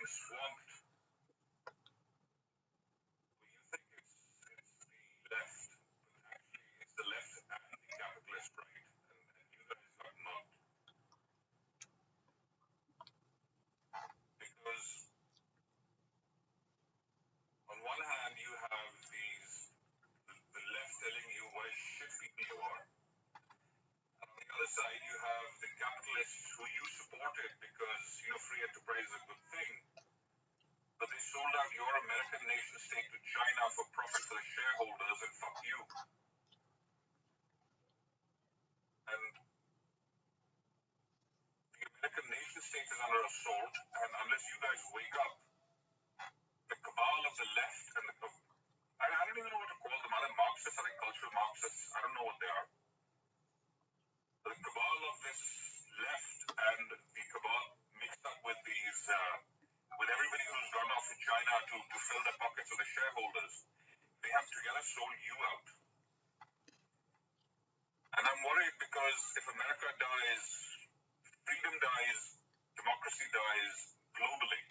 is swamped. Well, you think it's the left, but actually it's the left and the capitalist right, and you guys got mugged. Because on one hand you have the left telling you what a shit people you are. And on the other side you have the capitalists who you supported because, free enterprise is a good thing. But they sold out your American nation state to China for profit for the shareholders, and fuck you. And the American nation state is under assault, and unless you guys wake up, the cabal of the left and I don't even know what to call them. Are they Marxists? Are they cultural Marxists? I don't know what they are. The cabal of this left and the cabal mixed up with these, with everybody who's gone off to China to fill the pockets of the shareholders, they have together sold you out. And I'm worried because if America dies, freedom dies, democracy dies globally.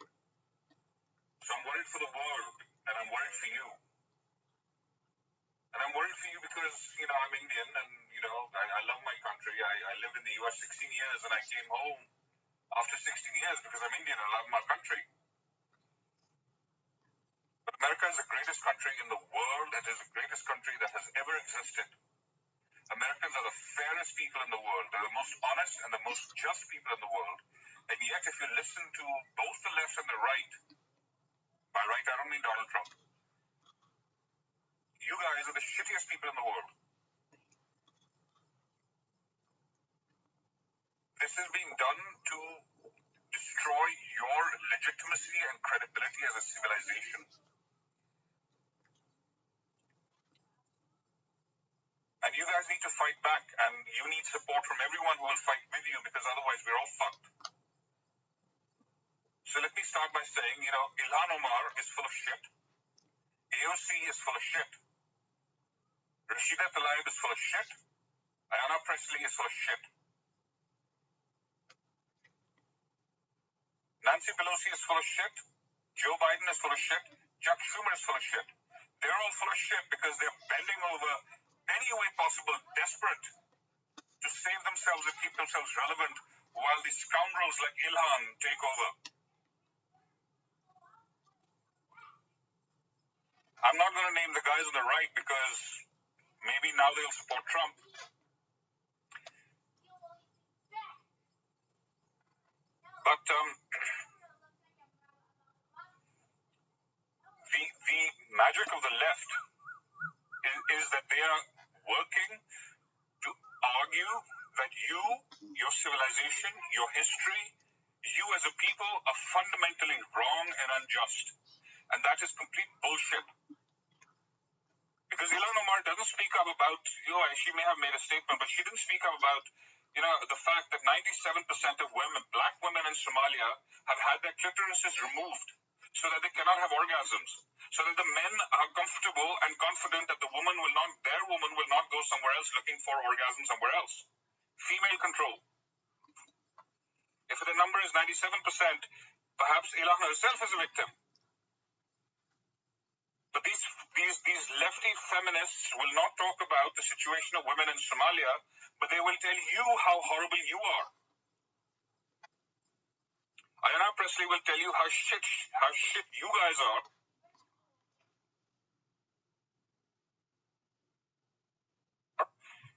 So I'm worried for the world, and I'm worried for you. And I'm worried for you because, I'm Indian, and, I love my country. I lived in the US 16 years, and I came home after 16 years because I'm Indian and I love my country. But America is the greatest country in the world. It is the greatest country that has ever existed. Americans are the fairest people in the world. They're the most honest and the most just people in the world. And yet, if you listen to both the left and the right, by right I don't mean Donald Trump, you guys are the shittiest people in the world. This is being done to destroy your legitimacy and credibility as a civilization. And you guys need to fight back, and you need support from everyone who will fight with you, because otherwise we're all fucked. So let me start by saying, Ilhan Omar is full of shit. AOC is full of shit. Rashida Tlaib is full of shit. Ayanna Pressley is full of shit. Nancy Pelosi is full of shit. Joe Biden is full of shit. Chuck Schumer is full of shit. They're all full of shit because they're bending over any way possible, desperate to save themselves and keep themselves relevant while these scoundrels like Ilhan take over. I'm not going to name the guys on the right because maybe now they'll support Trump. But the magic of the left is that they are working to argue that you, your civilization, your history, you as a people are fundamentally wrong and unjust. And that is complete bullshit. Because Ilhan Omar doesn't speak up about, she may have made a statement, but she didn't speak up about, the fact that 97% of women, black women in Somalia, have had their clitorises removed so that they cannot have orgasms, so that the men are comfortable and confident that their woman will not go somewhere else looking for orgasm somewhere else. Female control. If the number is 97%, perhaps Ilhan herself is a victim. But these lefty feminists will not talk about the situation of women in Somalia, but they will tell you how horrible you are. Ayanna Pressley will tell you how shit you guys are.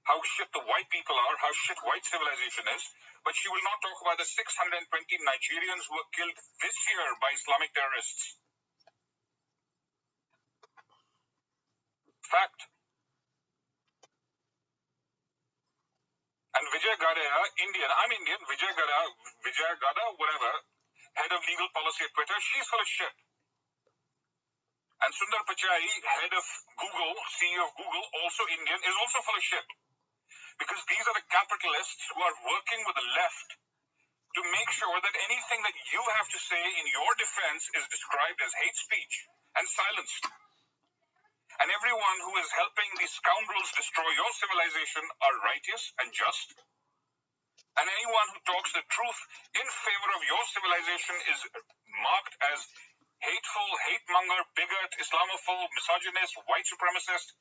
How shit the white people are, how shit white civilization is, but she will not talk about the 620 Nigerians who were killed this year by Islamic terrorists. Fact. And Vijay Gadea, Indian, I'm Indian, Vijay Gada, whatever, head of legal policy at Twitter, she's full of shit. And Sundar Pichai, head of Google, CEO of Google, also Indian, is also full of shit. Because these are the capitalists who are working with the left to make sure that anything that you have to say in your defense is described as hate speech and silenced. And everyone who is helping these scoundrels destroy your civilization are righteous and just. And anyone who talks the truth in favor of your civilization is marked as hateful, hate-monger, bigot, Islamophobe, misogynist, white supremacist,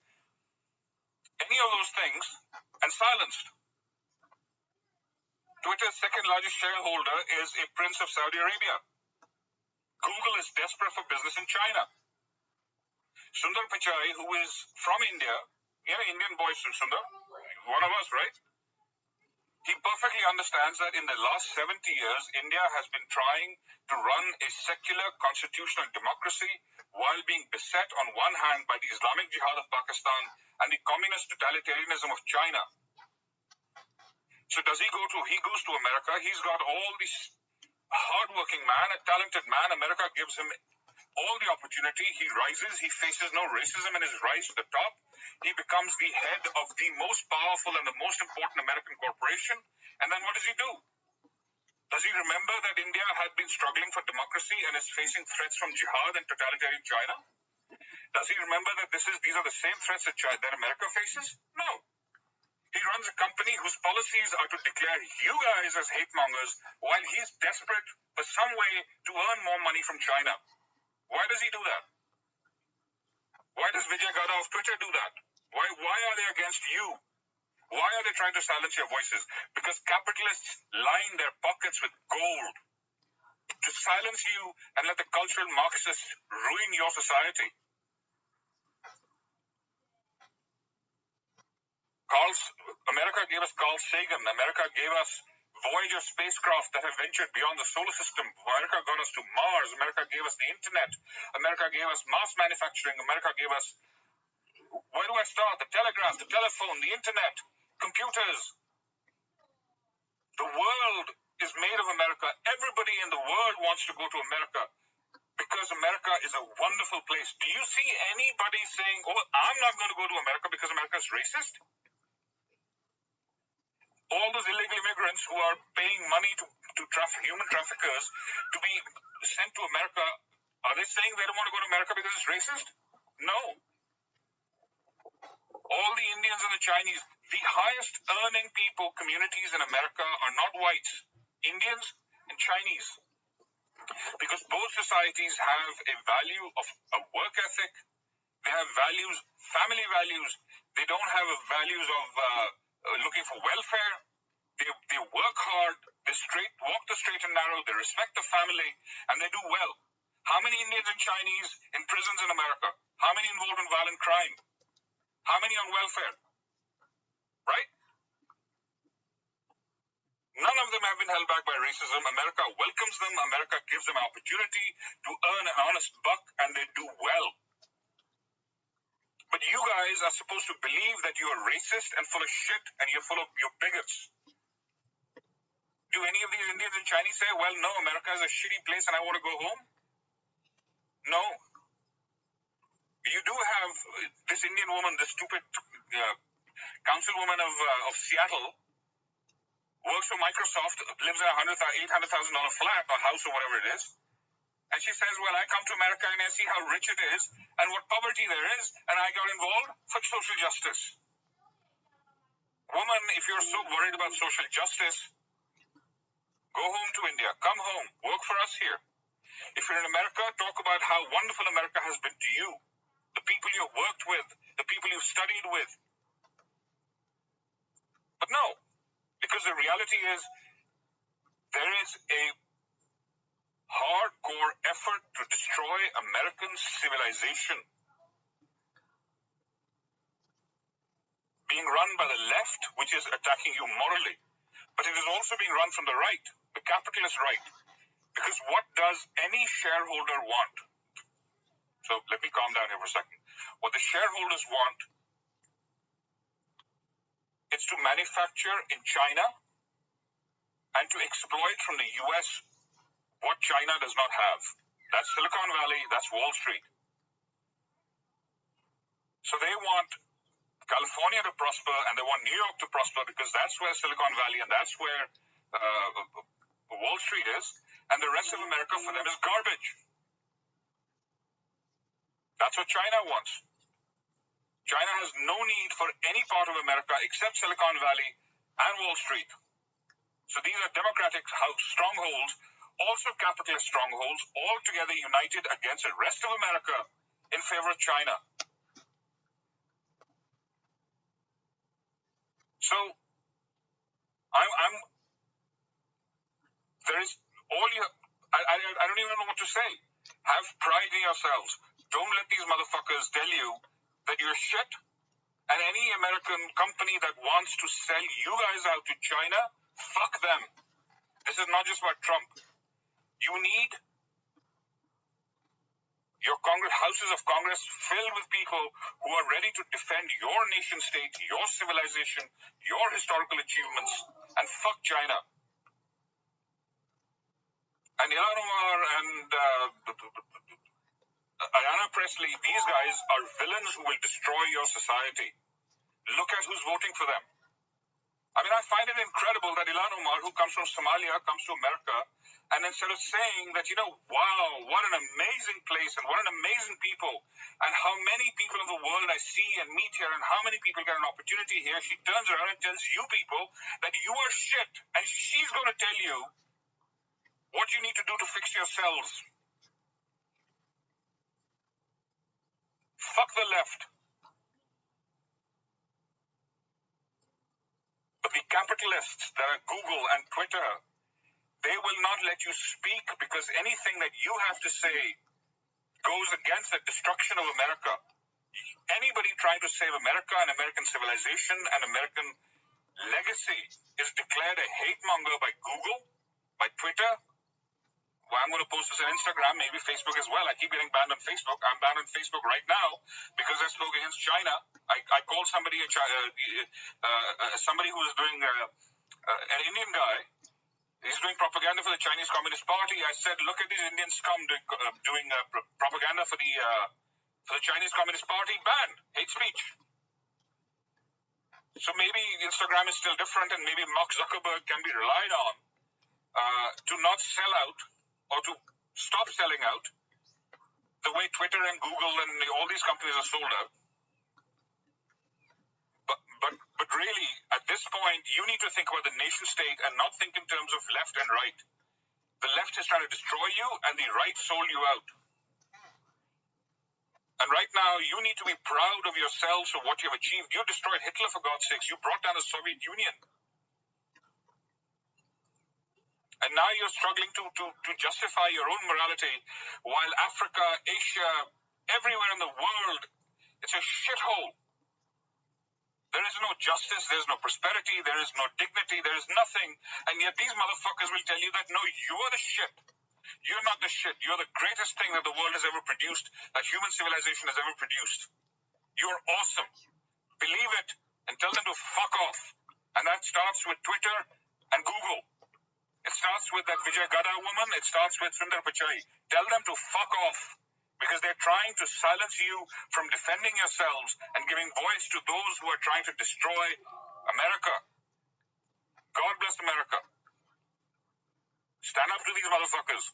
any of those things, and silenced. Twitter's second largest shareholder is a prince of Saudi Arabia. Google is desperate for business in China. Sundar Pichai, who is from India, Indian boy Sundar, one of us, right? He perfectly understands that in the last 70 years, India has been trying to run a secular constitutional democracy while being beset on one hand by the Islamic Jihad of Pakistan and the communist totalitarianism of China. So he goes to America, he's got all this hardworking man, a talented man. America gives him all the opportunity. He rises, he faces no racism in his rise to the top. He becomes the head of the most powerful and the most important American corporation. And then what does he do? Does he remember that India had been struggling for democracy and is facing threats from jihad and totalitarian China? Does he remember that these are the same threats that America faces? No. He runs a company whose policies are to declare you guys as hate mongers while he's desperate for some way to earn more money from China. Why does he do that? Why does Vijay Gada of Twitter do that? Why are they against you? Why are they trying to silence your voices? Because capitalists line their pockets with gold to silence you and let the cultural Marxists ruin your society. America gave us Carl Sagan. America gave us Voyager spacecraft that have ventured beyond the solar system. America got us to Mars. America gave us the internet. America gave us mass manufacturing. America gave us, where do I start? The telegraph, the telephone, the internet, computers. The world is made of America. Everybody in the world wants to go to America because America is a wonderful place. Do you see anybody saying, oh, I'm not going to go to America because America is racist? All those illegal immigrants who are paying money to human traffickers to be sent to America, are they saying they don't want to go to America because it's racist? No. All the Indians and the Chinese, the highest earning communities in America are not whites, Indians and Chinese. Because both societies have a value of a work ethic, they have values, family values, they don't have values of looking for welfare. They work hard, they walk the straight and narrow, they respect the family, and they do well. How many Indians and Chinese in prisons in America? How many involved in violent crime? How many on welfare? Right? None of them have been held back by racism. America welcomes them. America gives them opportunity to earn an honest buck, and they do well. But you guys are supposed to believe that you are racist and full of shit and you're bigots. Do any of these Indians and Chinese say, well, no, America is a shitty place and I want to go home? No. You do have this Indian woman, this stupid councilwoman of Seattle, works for Microsoft, lives in a $800,000 flat or house or whatever it is. And she says, well, I come to America and I see how rich it is and what poverty there is, and I got involved for social justice. Woman, if you're so worried about social justice, go home to India. Come home. Work for us here. If you're in America, talk about how wonderful America has been to you, the people you've worked with, the people you've studied with. But no, because the reality is there is a hardcore effort to destroy American civilization being run by the left, which is attacking you morally. But it is also being run from the right, the capitalist right. Because what does any shareholder want? So let me calm down here for a second. What the shareholders want is to manufacture in China and to exploit from the US what China does not have. That's Silicon Valley, that's Wall Street. So they want California to prosper and they want New York to prosper because that's where Silicon Valley and that's where Wall Street is, and the rest of America for them is garbage. That's what China wants. China has no need for any part of America except Silicon Valley and Wall Street. So these are democratic strongholds, also capitalist strongholds, all together united against the rest of America in favor of China. So there is all you. I don't even know what to say. Have pride in yourselves. Don't let these motherfuckers tell you that you're shit. And any American company that wants to sell you guys out to China, fuck them. This is not just about Trump. You need your houses of Congress filled with people who are ready to defend your nation state, your civilization, your historical achievements, and fuck China. And Ilhan Omar and Ayanna Pressley, these guys are villains who will destroy your society. Look at who's voting for them. I mean, I find it incredible that Ilhan Omar, who comes from Somalia, comes to America, and instead of saying that, wow, what an amazing place and what an amazing people, and how many people of the world I see and meet here, and how many people get an opportunity here, she turns around and tells you people that you are shit, and she's going to tell you what you need to do to fix yourselves. Fuck the left. But the capitalists that are Google and Twitter, they will not let you speak because anything that you have to say goes against the destruction of America. Anybody trying to save America and American civilization and American legacy is declared a hate monger by Google, by Twitter. Well, I'm going to post this on Instagram, maybe Facebook as well. I keep getting banned on Facebook. I'm banned on Facebook right now because I spoke against China. I called somebody somebody who was doing an Indian guy. He's doing propaganda for the Chinese Communist Party. I said, look at these Indian scum doing propaganda for the Chinese Communist Party. Ban hate speech. So maybe Instagram is still different, and maybe Mark Zuckerberg can be relied on to not sell out or to stop selling out the way Twitter and Google and all these companies are sold out. But really, at this point, you need to think about the nation state and not think in terms of left and right. The left is trying to destroy you, and the right sold you out. And right now, you need to be proud of yourselves for what you have achieved. You destroyed Hitler, for God's sakes. You brought down the Soviet Union. And now you're struggling to justify your own morality, while Africa, Asia, everywhere in the world, it's a shithole. There is no justice, there is no prosperity, there is no dignity, there is nothing. And yet these motherfuckers will tell you that, no, you're the shit. You're not the shit. You're the greatest thing that the world has ever produced, that human civilization has ever produced. You're awesome. Believe it and tell them to fuck off. And that starts with Twitter and Google. It starts with that Vijay Gada woman. It starts with Sundar Pichai. Tell them to fuck off because they're trying to silence you from defending yourselves and giving voice to those who are trying to destroy America. God bless America. Stand up to these motherfuckers.